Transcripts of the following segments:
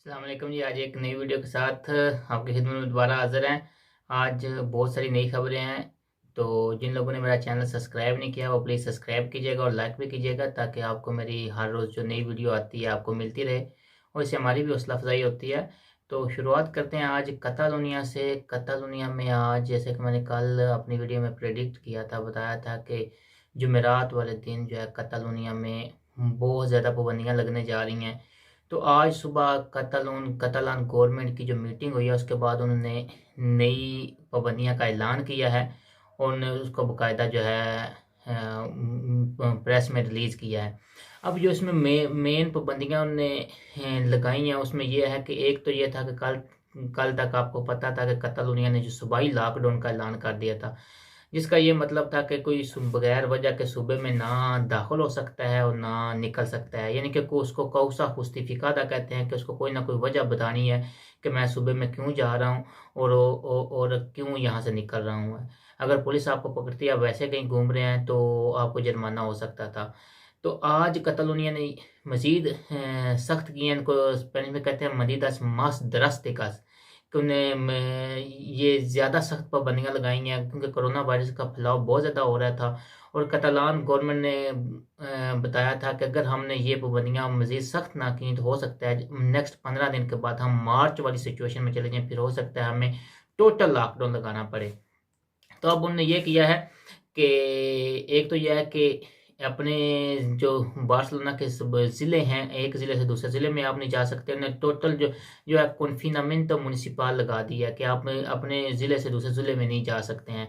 अस्सलाम वालेकुम जी। आज एक नई वीडियो के साथ आपकी खिदमत में दोबारा हाज़िर हैं। आज बहुत सारी नई खबरें हैं, तो जिन लोगों ने मेरा चैनल सब्सक्राइब नहीं किया वो प्लीज़ सब्सक्राइब कीजिएगा और लाइक भी कीजिएगा, ताकि आपको मेरी हर रोज़ जो नई वीडियो आती है आपको मिलती रहे और इससे हमारी भी हौसला अफजाई होती है। तो शुरुआत करते हैं आज कतालुनिया से। कतालुनिया में आज, जैसे कि मैंने कल अपनी वीडियो में प्रेडिक्ट किया था, बताया था कि जुमेरात वाले दिन जो है कतालुनिया में बहुत ज़्यादा पाबंदियाँ लगने जा रही हैं। तो आज सुबह कतालान गवर्नमेंट की जो मीटिंग हुई है उसके बाद उन्होंने नई पाबंदियां का ऐलान किया है और उन्होंने उसको बाकायदा जो है प्रेस में रिलीज़ किया है। अब जो इसमें मेन पाबंदियां उन्होंने लगाई हैं उसमें यह है कि एक तो ये था कि कल कल तक आपको पता था कि कतालुनिया ने जो सूबाई लॉकडाउन का ऐलान कर दिया था, जिसका ये मतलब था कि कोई बगैर वजह के सूबे में ना दाखिल हो सकता है और ना निकल सकता है। यानी कि उसको कौसा जुस्टिफिकादा कहते हैं कि उसको कोई ना कोई वजह बतानी है कि मैं सूबे में क्यों जा रहा हूँ और क्यों यहाँ से निकल रहा हूँ। अगर पुलिस आपको पकड़ती है, आप वैसे कहीं घूम रहे हैं, तो आपको जुर्माना हो सकता था। तो आज कतालुनिया ने मजीद सख्त किए इनको, स्पेनिश में कहते हैं मदीदास मास दरास्तिकास, कि उन्हें ये ज़्यादा सख्त पाबंदियाँ लगाई हैं क्योंकि कोरोना वायरस का फैलाव बहुत ज़्यादा हो रहा था। और कतालान गवर्नमेंट ने बताया था कि अगर हमने ये पाबंदियाँ मज़ीद सख्त ना की तो हो सकता है नेक्स्ट 15 दिन के बाद हम मार्च वाली सिचुएशन में चले जाएँ, फिर हो सकता है हमें टोटल लॉकडाउन लगाना पड़े। तो अब उन्होंने ये किया है कि एक तो यह है कि अपने जो बार्सिलोना के सब ज़िले हैं, एक ज़िले से दूसरे ज़िले में आप नहीं जा सकते। उन्होंने टोटल जो जो है कॉन्फिनामेंटो मुनिसिपल लगा दिया है कि आप अपने ज़िले से दूसरे ज़िले में नहीं जा सकते हैं।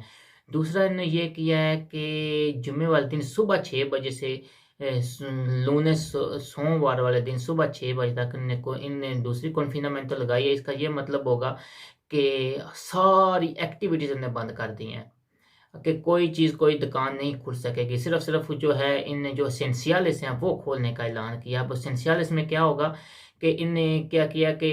दूसरा इन्होंने ये किया है कि जुम्मे वाले दिन सुबह 6 बजे से सोमवार वाले दिन सुबह 6 बजे तक इनने दूसरी कॉन्फिनामेंटो लगाई है। इसका ये मतलब होगा कि सारी एक्टिविटीज़ इन्होंने बंद कर दी हैं, कि कोई चीज़, कोई दुकान नहीं खुल सकेगी। सिर्फ जो है इनने जो एसेंशियल्स हैं वो खोलने का ऐलान किया। अब एसेंशियल्स में क्या होगा कि इनने क्या किया कि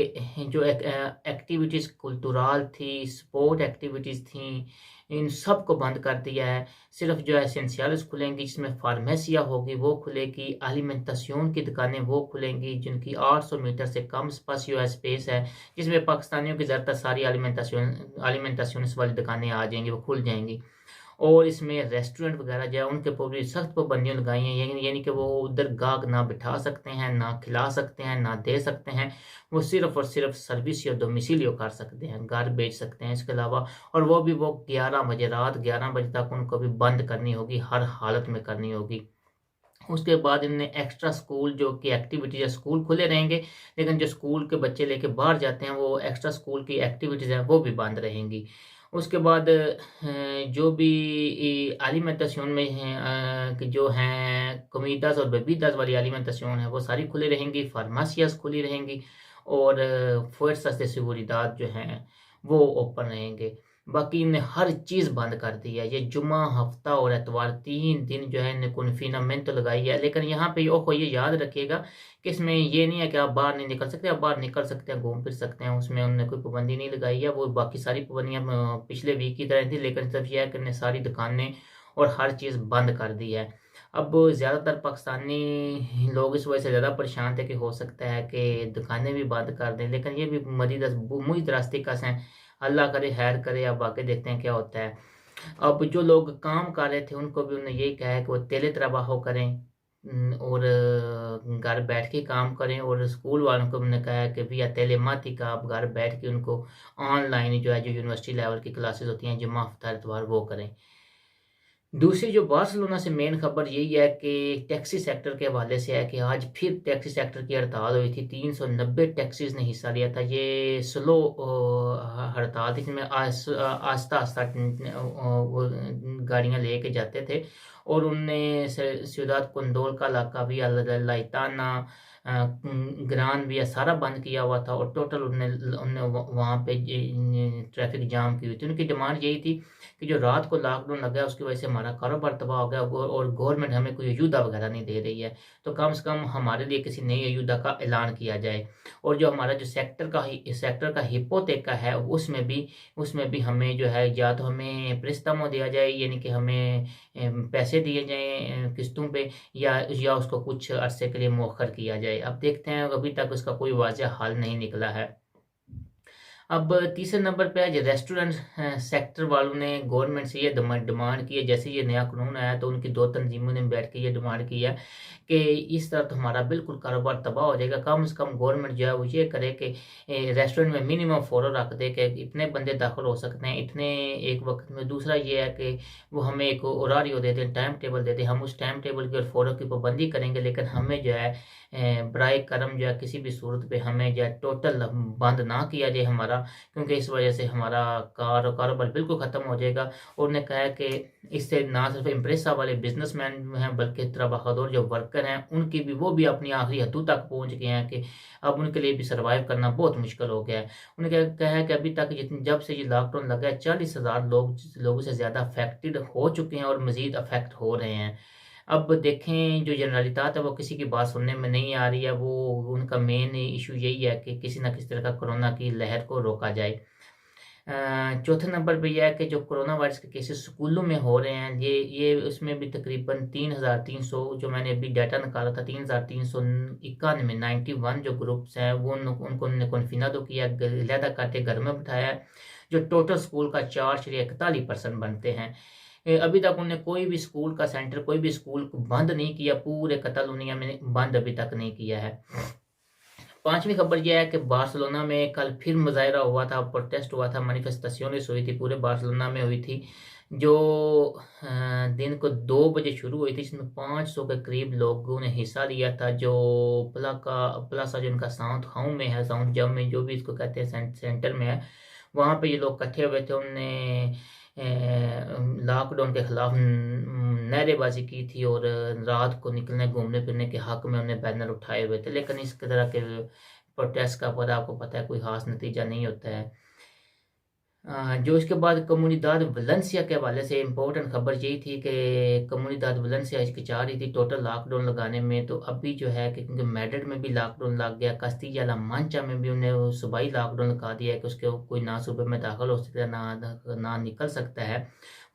जो एक्टिविटीज़ कल्चरल थी, स्पोर्ट एक्टिविटीज़ थी, इन सब को बंद कर दिया है। सिर्फ जो है एसेंशियल्स खुलेंगी, जिसमें फार्मेसिया होगी वो खुलेगी, एलिमेंटेशन की दुकानें वो खुलेंगी जिनकी 800 मीटर से कम स्पेस है, जिसमें पाकिस्तानियों की ज़्यादातर सारी एलिमेंटेशन वाली दुकानें आ जाएंगी, वो खुल जाएंगी। और इसमें रेस्टोरेंट वगैरह जो है उनके ऊपर भी सख्त पाबंदियाँ लगाई हैं, यानी कि वो उधर गाहक ना बिठा सकते हैं, ना खिला सकते हैं, ना दे सकते हैं। वो सिर्फ और सिर्फ सर्विस या डोमिसिलियो कर सकते हैं, घर बेच सकते हैं। इसके अलावा और वो भी वो 11 बजे, रात 11 बजे तक उनको भी बंद करनी होगी, हर हालत में करनी होगी। उसके बाद इनने एक्स्ट्रा स्कूल जो कि एक्टिविटीज़ है, स्कूल खुले रहेंगे, लेकिन जो स्कूल के बच्चे लेके बाहर जाते हैं वो एक्स्ट्रा स्कूल की एक्टिविटीज़ हैं वो भी बंद रहेंगी। उसके बाद जो भी एलिमेंटेशन में हैं, कि जो हैं कोमितास और बेबितास वाली एलिमेंटेशन है वो सारी खुली रहेंगी, फार्मेसियाज खुली रहेंगी और fuerzas de seguridad जो हैं वो ओपन रहेंगे। बाकी इन्हें हर चीज़ बंद कर दी है। ये जुम्मा, हफ्ता और एतवार 3 दिन जो है इन्हें कन्फिनमेंट तो लगाई है, लेकिन यहाँ पे ओहो ये याद रखिएगा कि इसमें ये नहीं है कि आप बाहर नहीं निकल सकते। आप बाहर निकल सकते हैं, घूम फिर सकते हैं, उसमें उन्होंने कोई पाबंदी नहीं लगाई है। वो बाकी सारी पाबंदियाँ पिछले वीक की तरह थी, लेकिन सिर्फ यह है कि इन्हें सारी दुकानें और हर चीज़ बंद कर दी है। अब ज़्यादातर पाकिस्तानी लोग इस वजह से ज़्यादा परेशान थे कि हो सकता है कि दुकानें भी बंद कर दें, लेकिन ये भी मुई दरास्ती का हैं। अल्लाह करे, खैर करे, अब आगे देखते हैं क्या होता है। अब जो लोग काम कर रहे थे उनको भी उन्होंने यही कहा है कि वो तेले तराबाहो करें, और घर बैठ के काम करें। और स्कूल वालों को उन्होंने कहा है कि भैया तेले मत ही का, आप घर बैठ के उनको ऑनलाइन जो है जो यूनिवर्सिटी लेवल की क्लासेस होती हैं जुम्मा, हफ्ता, इतवार वो करें। दूसरी जो बार्सिलोना से मेन खबर यही है कि टैक्सी सेक्टर के हवाले से है कि आज फिर टैक्सी सेक्टर की हड़ताल हुई थी। 390 टैक्सीज ने हिस्सा लिया था। ये स्लो हड़ताल थी, जिसमें आस्ता आस्ता वो गाड़ियाँ लेके जाते थे और उनने सिउदाद कुंदोल का इलाका भी, लाइताना, ग्रान भी सारा बंद किया हुआ था और टोटल उनने उनने वहाँ पे ट्रैफिक जाम की हुई थी। उनकी डिमांड यही थी कि जो रात को लॉकडाउन लगा उसकी वजह से हमारा कारोबार तबाह हो गया और गवर्नमेंट हमें कोई अयूदा वगैरह नहीं दे रही है, तो कम से कम हमारे लिए किसी नई अयूदा का ऐलान किया जाए। और जो हमारा जो सेक्टर का हिपोतेका है उसमें भी हमें जो है या तो हमें प्रिस्तामो दिया जाए, यानी कि हमें पैसे दिए जाएँ किस्तों पे, या उसको कुछ अरसे के लिए मौखर किया जाए। जाए। अब देखते हैं, अभी तक उसका कोई वाज़ह हल नहीं निकला है। अब तीसरे नंबर पे है जो रेस्टोरेंट सेक्टर वालों ने गवर्नमेंट से ये डिमांड की है। जैसे ये नया कानून आया तो उनकी 2 तंजीमों ने बैठ के ये डिमांड की है कि इस तरह तो हमारा बिल्कुल कारोबार तबाह हो जाएगा। कम से कम गवर्नमेंट जो है वो ये करे कि रेस्टोरेंट में मिनिमम फ़ोरो रख दे कि इतने बंदे दाखिल हो सकते हैं इतने एक वक्त में। दूसरा ये है कि वो हमें एक ओरारियो दे दें, टाइम टेबल दे दें, हम उस टाइम टेबल की और फ़ोरो की पाबंदी करेंगे। लेकिन हमें जो है बराए करम जो है किसी भी सूरत पे हमें जो है टोटल बंद ना किया जाए हमारा, क्योंकि इस वजह से हमारा कारोबार बिल्कुल ख़त्म हो जाएगा। और उन्होंने कहा है कि इससे ना सिर्फ इम्प्रेसा वाले बिजनेसमैन हैं बल्कि तरह बहादुर जो वर्कर हैं उनकी भी वो भी अपनी आखिरी हदों तक पहुंच गए हैं कि अब उनके लिए भी सर्वाइव करना बहुत मुश्किल हो गया है। उन्होंने कहा है कि अभी तक जितनी जब से ये लॉकडाउन लगा है 40,000 लोगों से ज़्यादा अफेक्टेड हो चुके हैं और मज़ीद अफेक्ट हो रहे हैं। अब देखें जो जनरलितात है वो किसी की बात सुनने में नहीं आ रही है। वो उनका मेन इशू यही है कि किसी न किसी तरह का कोरोना की लहर को रोका जाए। चौथे नंबर पे यह है कि जो कोरोना वायरस के केसेस स्कूलों में हो रहे हैं ये उसमें भी तकरीबन 3,300 जो मैंने अभी डाटा निकाला था 3,391 91 जो ग्रुप्स हैं वो उनको उन्होंने कॉन्फिना किया, अलहदा करके घर में बिठाया है, जो टोटल स्कूल का 4.41% बनते हैं। अभी तक उन्होंने कोई भी स्कूल का सेंटर कोई भी स्कूल को बंद नहीं किया, पूरे कतालुनिया में बंद अभी तक नहीं किया है। पांचवी खबर यह है कि बार्सिलोना में कल फिर मुजाहरा हुआ था, प्रोटेस्ट हुआ था, मैनिफेस्टेशंस हुई थी, पूरे बार्सिलोना में हुई थी, जो दिन को 2 बजे शुरू हुई थी, जिसमें 500 के करीब लोगों ने हिस्सा लिया था। जो प्लासा जो उनका साउथ हाउ में है, साउथ जब में जो भी इसको कहते हैं सेंटर में है, वहाँ पे ये लोग इकट्ठे हुए थे। उनने लॉकडाउन के खिलाफ नारेबाजी की थी और रात को निकलने घूमने फिरने के हक में उन्हें बैनर उठाए हुए थे। लेकिन इस तरह के प्रोटेस्ट का आपको पता है कोई खास नतीजा नहीं होता है। जो इसके बाद कम्युनिदाद वलेंसिया के हवाले से इम्पोर्टेंट खबर यही थी कि कम्युनिदाद वलेंसिया हिचकिचा रही थी टोटल लॉकडाउन लगाने में। तो अभी जो है कि क्योंकि मैड्रिड में भी लॉकडाउन लग गया, कस्तिया ला मांचा में भी उन्हें सूबाई लॉकडाउन लगा दिया है कि उसके कोई ना सूबे में दाखिल हो सकता है ना निकल सकता है।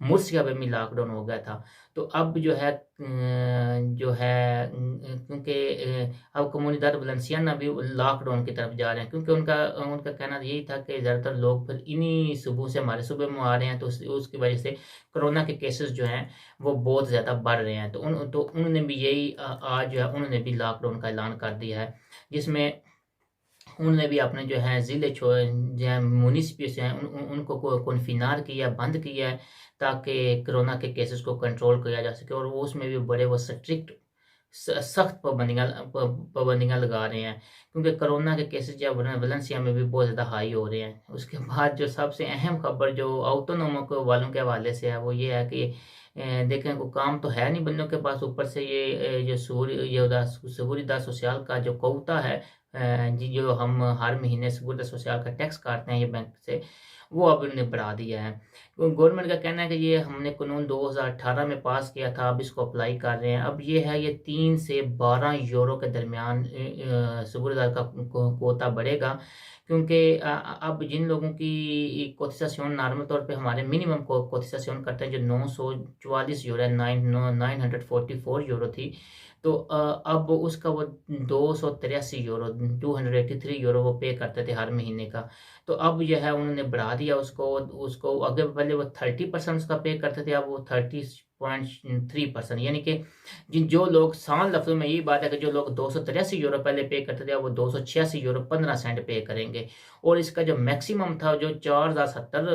मुर्सिया में भी लॉकडाउन हो गया था। तो अब जो है क्योंकि अब कम्युनिदाद वलेंसियाना भी लॉकडाउन की तरफ जा रहे हैं, क्योंकि उनका उनका कहना यही था कि ज़्यादातर लोग फिर इन्हीं सूबों से हमारे सूबे में आ रहे हैं, तो उसकी वजह से कोरोना के केसेस जो हैं वो बहुत ज़्यादा बढ़ रहे हैं। तो उन्होंने भी यही आज जो है उन्होंने भी लॉकडाउन का ऐलान कर दिया है, जिसमें उन्होंने भी अपने जो है ज़िले जो है म्यूनिसिपल्स हैं उनको कन्फिनार किया, बंद किया है, ताकि कोरोना के केसेस को कंट्रोल किया जा सके। और वो उसमें भी बड़े वो स्ट्रिक्ट सख्त पाबंदियाँ लगा रहे हैं, क्योंकि कोरोना के केसेस जो है वलेंसिया में भी बहुत ज़्यादा हाई हो रहे हैं। उसके बाद जो सबसे अहम खबर जो ऑटोनोमो वालों के हवाले से है वो ये है कि देखें को काम तो है नहीं बंदों के पास, ऊपर से ये जो seguridad सोशल का जो कोटा है जी जो हम हर महीने seguridad सोशल का टैक्स काटते हैं ये बैंक से, वो अब इन्होंने बढ़ा दिया है। गवर्नमेंट का कहना है कि ये हमने कानून 2018 में पास किया था, अब इसको अप्लाई कर रहे हैं। अब ये है ये 3 से 12 यूरो के दरमियान seguridad का कोता बढ़ेगा, क्योंकि अब जिन लोगों की कोटिज़ेशन नॉर्मल तौर पे हमारे मिनिमम कोटिज़ेशन करते हैं जो 944 यूरो 944 यूरो थी, तो अब उसका वो 283 यूरो 283 यूरो वो पे करते थे हर महीने का। तो अब जो है उन्होंने बढ़ा दिया उसको अगर पहले वो 30% उसका पे करते थे, अब वो 30.3%, यानी कि जो लोग सान लफ्ज़ों में यही बात है कि जो लोग 283 यूरो पहले पे करते थे अब वो 286 यूरो 15 सेंट पे करेंगे। और इसका जो मैक्सिमम था जो 4070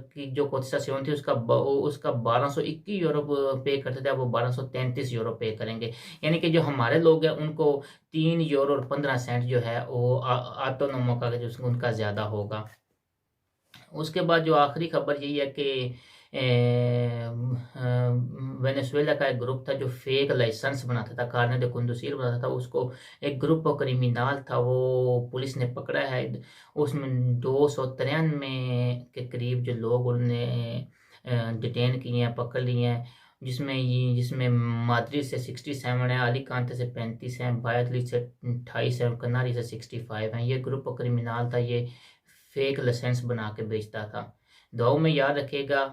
की जो कोटिज़ेशन थी उसका 1221 यूरो पे करते थे, अब वो 1233 यूरो पे करेंगे। यानी कि जो हमारे लोग हैं उनको 3 यूरो और 15 सेंट जो है वो ऑटोनोमो का जो उनका ज़्यादा होगा। उसके बाद जो आखिरी खबर यही है कि वेनेजुएला का एक ग्रुप था जो फेक लाइसेंस बनाता था, कार्ने दे कंडुसिर बनाता था, उसको एक ग्रुप ऑफ क्रिमिनल था वो पुलिस ने पकड़ा है। उसमें 293 के करीब जो लोग उन्होंने डिटेन किए हैं, पकड़ लिए हैं, जिसमें माद्रिद से 67 है, अलीकांते से 35 हैं, बायतली से 28 है, कनारी से 65 हैं। ये ग्रुप ऑफ क्रिमिनल था, ये फेक लाइसेंस बना के बेचता था। दुआओं में याद रखिएगा।